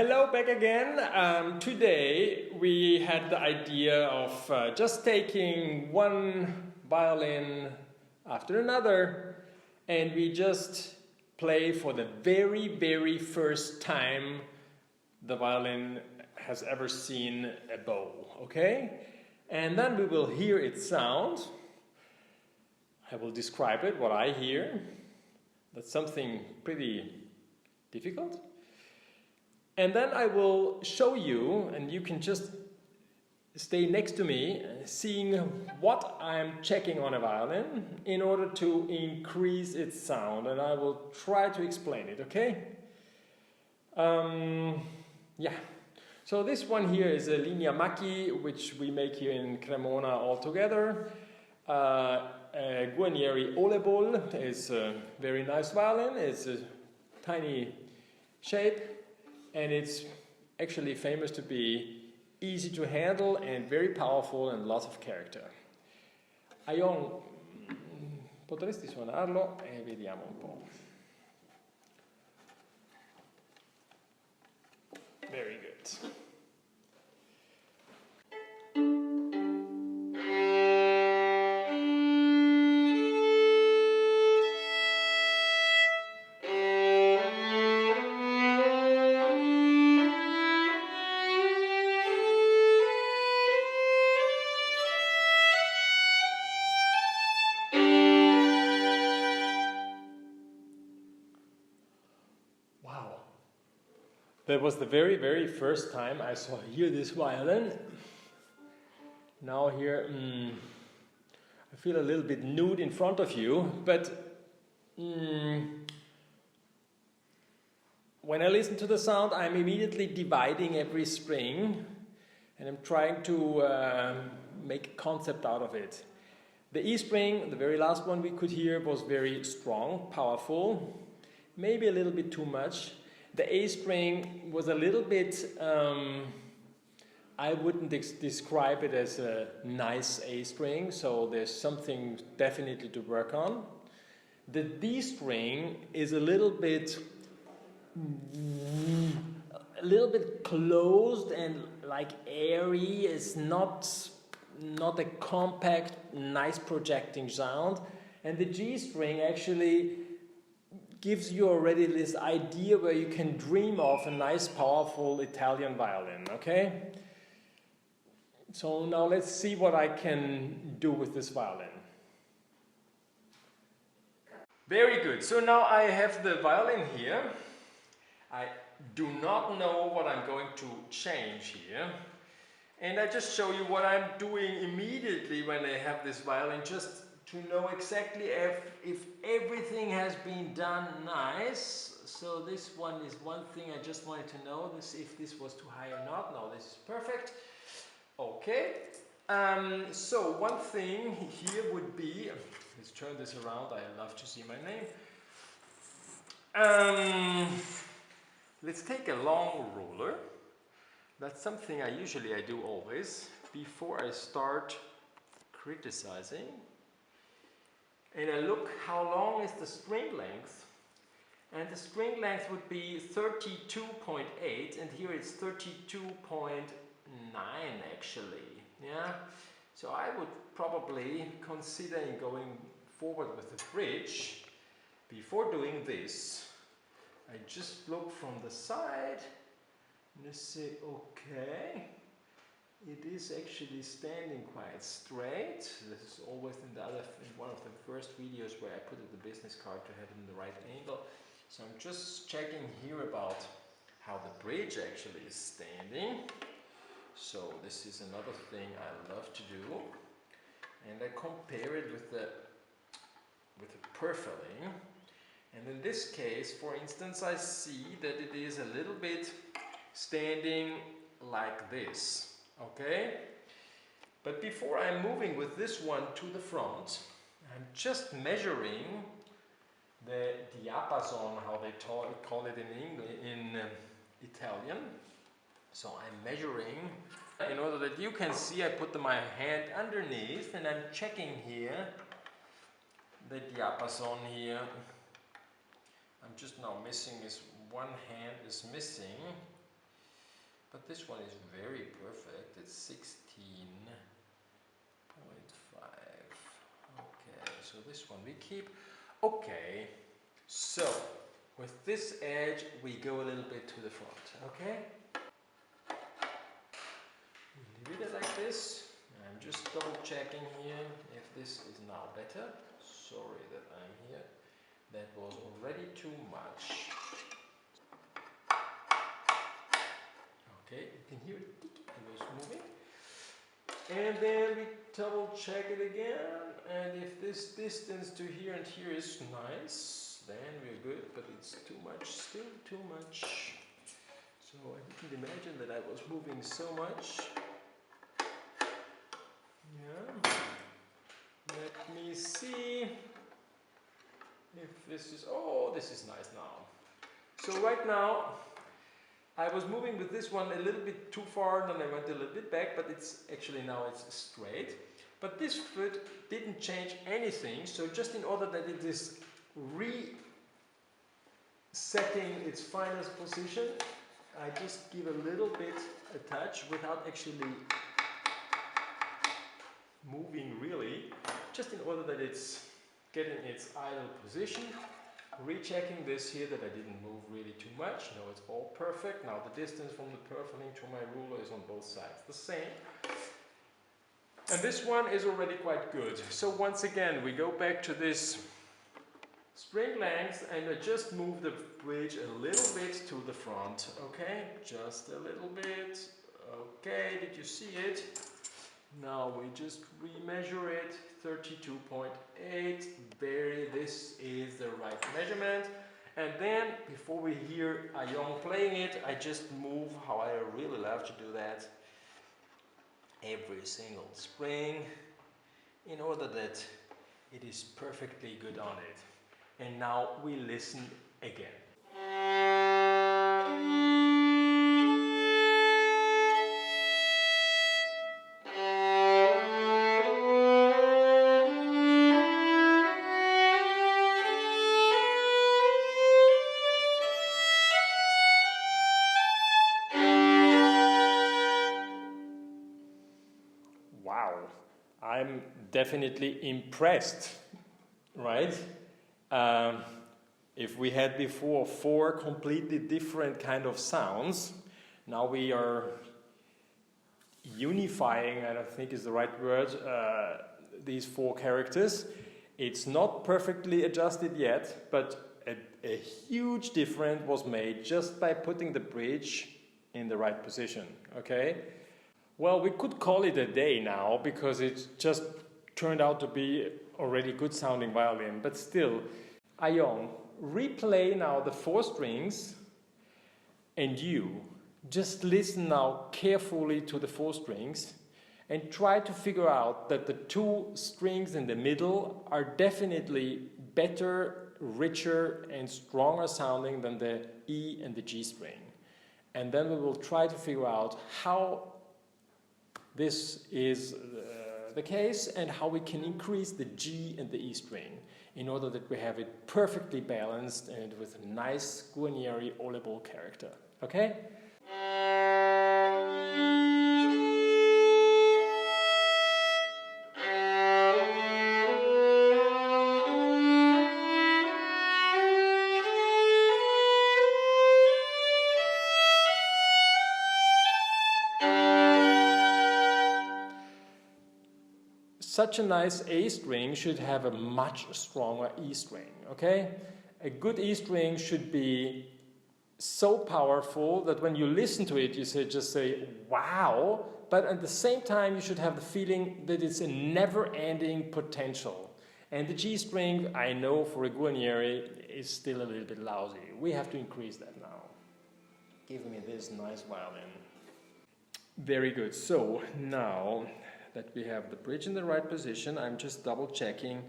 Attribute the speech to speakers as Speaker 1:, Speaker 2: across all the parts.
Speaker 1: Hello, back again. Today we had the idea of just taking one violin after another and we just play for the very first time the violin has ever seen a bow, okay? And then we will hear its sound. I will describe it, what I hear. That's something pretty difficult. And then I will show you, and you can just stay next to me, seeing what I'm checking on a violin in order to increase its sound. And I will try to explain it, okay? Yeah. So this one here is a linea Macchi, which we make here in Cremona all together. Guarnieri Olebol is a very nice violin. It's a tiny shape. And it's actually famous to be easy to handle and very powerful and lots of character. Aion, potresti suonarlo e vediamo un po'. Very good. That was the very first time I saw here this violin. Now here, I feel a little bit nude in front of you, but when I listen to the sound, I'm immediately dividing every string and I'm trying to make a concept out of it. The E string, the very last one we could hear, was very strong, powerful, maybe a little bit too much. The A string was a little bit, I wouldn't describe it as a nice A string, so there's something definitely to work on. The D string is a little bit closed and like airy. It's not a compact, nice projecting sound. And the G string actually gives you already this idea where you can dream of a nice, powerful Italian violin, okay? So now let's see what I can do with this violin. Very good. So now I have the violin here. I do not know what I'm going to change here. And I just show you what I'm doing immediately when I have this violin, just to know exactly if everything has been done nice. So this one is one thing I just wanted to know, if this was too high or not. No, this is perfect. Okay. So one thing here would be, let's turn this around, I love to see my name. Let's take a long ruler. That's something I do always before I start criticizing. And I look how long is the string length, and the string length would be 32.8 and here it's 32.9 actually, yeah? So I would probably consider going forward with the bridge. Before doing this, I just look from the side and I say, okay, it is actually standing quite straight. This is always in one of the first videos where I put the business card to have it in the right angle. So I'm just checking here about how the bridge actually is standing. So this is another thing I love to do. And I compare it with the purfling. And in this case, for instance, I see that it is a little bit standing like this. Okay, but before I'm moving with this one to the front, I'm just measuring the diapason, how they call it in Italian. So I'm measuring in order that you can see. I put my hand underneath and I'm checking here the diapason here. I'm just now missing is one hand is missing. But this one is very perfect. It's 16.5. Okay, so this one we keep. Okay, so with this edge we go a little bit to the front, okay? We leave it like this. I'm just double checking here if this is now better. Sorry that I'm here. That was already too much. Okay, you can hear it, it was moving. And then we double check it again, and if this distance to here and here is nice, then we're good, but it's too much, still too much. So I didn't imagine that I was moving so much. Yeah. Let me see if this is, oh, this is nice now. So right now, I was moving with this one a little bit too far, then I went a little bit back, but it's actually now it's straight. But this foot didn't change anything, so just in order that it is resetting its finest position, I just give a little bit a touch without actually moving really, just in order that it's getting its idle position. Rechecking this here that I didn't move really too much. No, it's all perfect. Now the distance from the purfling to my ruler is on both sides the same. And this one is already quite good. So once again, we go back to this string length and I just move the bridge a little bit to the front. Okay, just a little bit. Okay, did you see it? Now we just remeasure it, 32.8, this is the right measurement. And then, before we hear a young playing it, I just move, how I really love to do that, every single string, in order that it is perfectly good on it. And now we listen again. Wow, I'm definitely impressed, right? If we had before 4 completely different kind of sounds, now we are unifying, I don't think is the right word, these 4 characters. It's not perfectly adjusted yet, but a huge difference was made just by putting the bridge in the right position, okay? Well, we could call it a day now because it just turned out to be already good sounding violin, but still, Ayong, replay now the 4 strings and you just listen now carefully to the 4 strings and try to figure out that the 2 strings in the middle are definitely better, richer and stronger sounding than the E and the G string. And then we will try to figure out how this is the case and how we can increase the G and the E string in order that we have it perfectly balanced and with a nice Guarnieri ole ball character. Okay? Such a nice A string should have a much stronger E string, okay? A good E string should be so powerful that when you listen to it, you just say, wow, but at the same time you should have the feeling that it's a never-ending potential. And the G string, I know for a Guarnieri, is still a little bit lousy. We have to increase that now. Give me this nice violin. Very good. So now that we have the bridge in the right position, I'm just double checking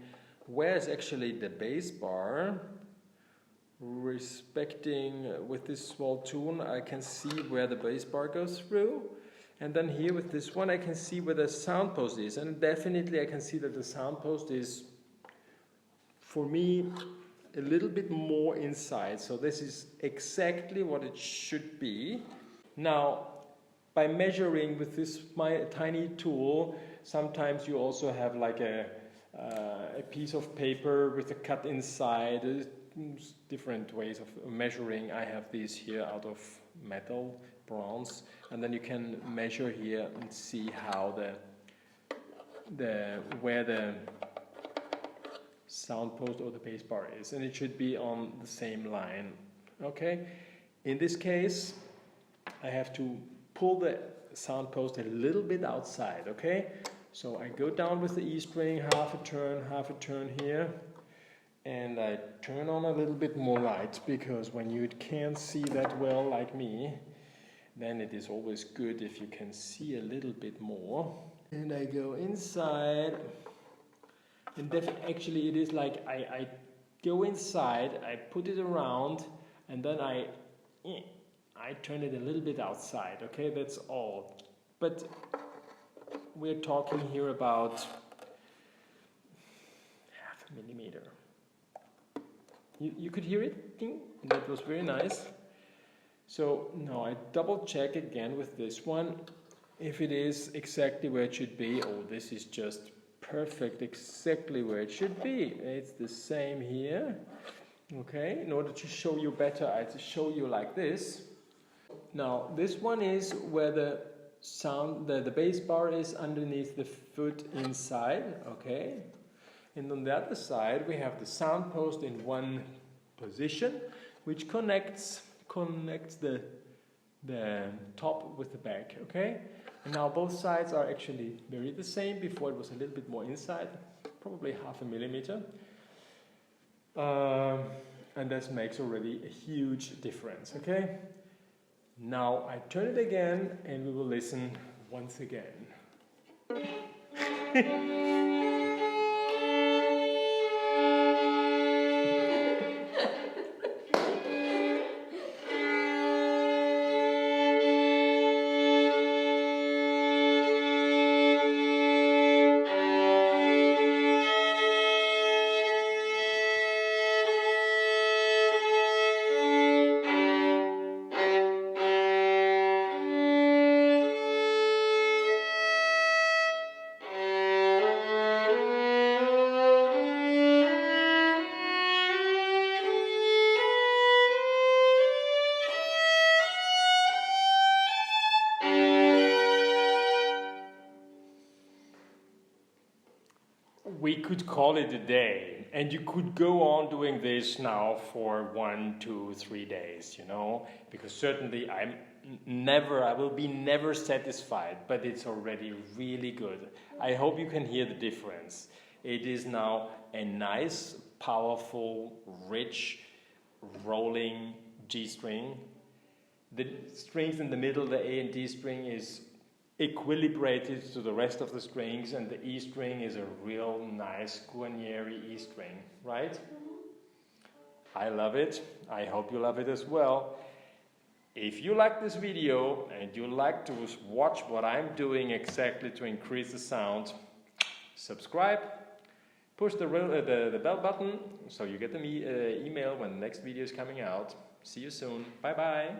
Speaker 1: where is actually the bass bar. Respecting with this small tune, I can see where the bass bar goes through. And then here with this one, I can see where the sound post is. And definitely I can see that the sound post is, for me, a little bit more inside. So this is exactly what it should be. Now, by measuring with this tiny tool, sometimes you also have like a piece of paper with a cut inside. There's different ways of measuring. I have these here out of metal, bronze, and then you can measure here and see how where the sound post or the bass bar is, and it should be on the same line. Okay, in this case I have to pull the sound post a little bit outside. Okay, so I go down with the E string, half a turn here, and I turn on a little bit more light, because when you can't see that well like me, then it is always good if you can see a little bit more. And I go inside, and actually it is like I go inside, I put it around, and then I turn it a little bit outside. Okay, that's all. But we're talking here about 0.5 millimeter. You could hear it? Ding. That was very nice. So now I double check again with this one if it is exactly where it should be. Oh, this is just perfect, exactly where it should be. It's the same here. Okay, in order to show you better, I have to show you like this. Now this one is where the bass bar is underneath the foot inside. Okay, and on the other side we have the sound post in one position, which connects the top with the back. Okay, and now both sides are actually very the same. Before it was a little bit more inside, probably 0.5 millimeter, and this makes already a huge difference. Okay, now I turn it again and we will listen once again. We could call it a day, and you could go on doing this now for 1, 2, 3 days, you know, because certainly I will be never satisfied, but it's already really good. I hope you can hear the difference. It is now a nice, powerful, rich, rolling G string. The strings in the middle, the A and D string, is equilibrated to the rest of the strings, and the E string is a real nice Guarneri E string, right? I love it. I hope you love it as well. If you like this video and you like to watch what I'm doing exactly to increase the sound, subscribe, push the bell button so you get the email when the next video is coming out. See you soon. Bye bye.